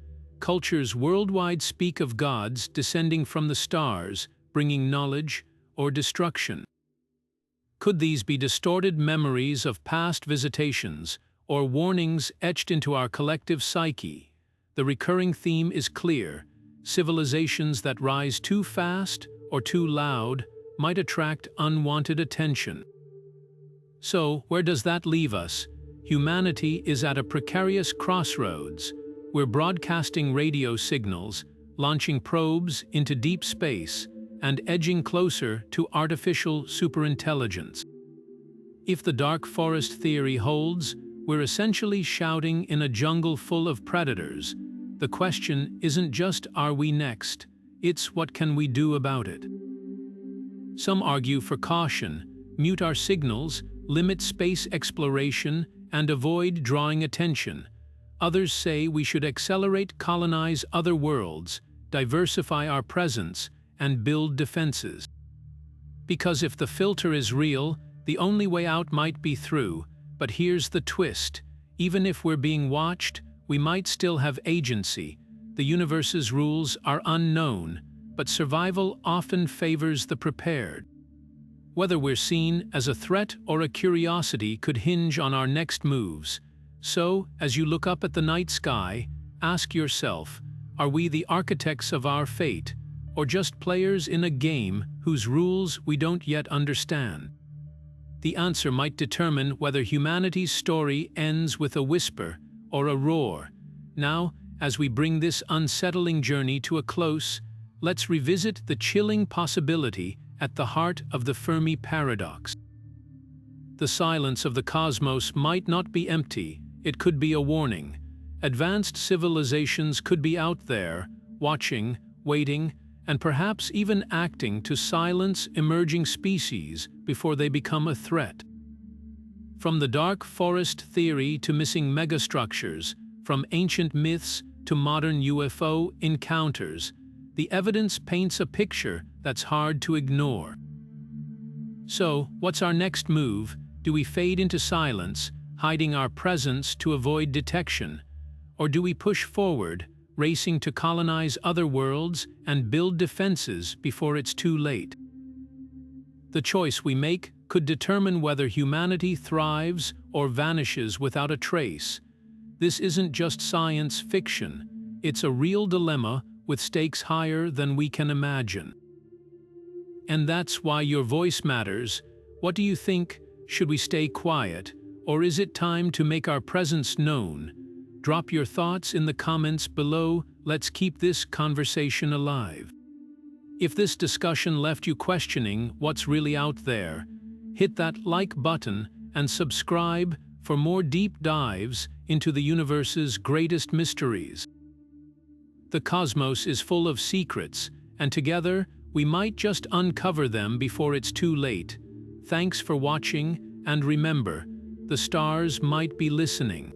Cultures worldwide speak of gods descending from the stars, bringing knowledge or destruction. Could these be distorted memories of past visitations, or warnings etched into our collective psyche? The recurring theme is clear. Civilizations that rise too fast or too loud might attract unwanted attention. So, where does that leave us? Humanity is at a precarious crossroads. We're broadcasting radio signals, launching probes into deep space, and edging closer to artificial superintelligence. If the dark forest theory holds, we're essentially shouting in a jungle full of predators. The question isn't just, are we next? It's, what can we do about it? Some argue for caution, mute our signals, limit space exploration, and avoid drawing attention. Others say we should accelerate, colonize other worlds, diversify our presence, and build defenses. Because if the filter is real, the only way out might be through. But here's the twist. Even if we're being watched, we might still have agency. The universe's rules are unknown, but survival often favors the prepared. Whether we're seen as a threat or a curiosity could hinge on our next moves. So, as you look up at the night sky, ask yourself, are we the architects of our fate, or just players in a game whose rules we don't yet understand? The answer might determine whether humanity's story ends with a whisper or a roar. Now, as we bring this unsettling journey to a close, let's revisit the chilling possibility at the heart of the Fermi Paradox. The silence of the cosmos might not be empty, it could be a warning. Advanced civilizations could be out there, watching, waiting, and perhaps even acting to silence emerging species before they become a threat. From the dark forest theory to missing megastructures, from ancient myths to modern UFO encounters, the evidence paints a picture that's hard to ignore. So, what's our next move? Do we fade into silence, hiding our presence to avoid detection? Or do we push forward, racing to colonize other worlds and build defenses before it's too late? The choice we make could determine whether humanity thrives or vanishes without a trace. This isn't just science fiction, it's a real dilemma with stakes higher than we can imagine. And that's why your voice matters. What do you think? Should we stay quiet, or is it time to make our presence known? Drop your thoughts in the comments below. Let's keep this conversation alive. If this discussion left you questioning what's really out there, hit that like button and subscribe for more deep dives into the universe's greatest mysteries. The cosmos is full of secrets, and together we might just uncover them before it's too late. Thanks for watching, and remember, the stars might be listening.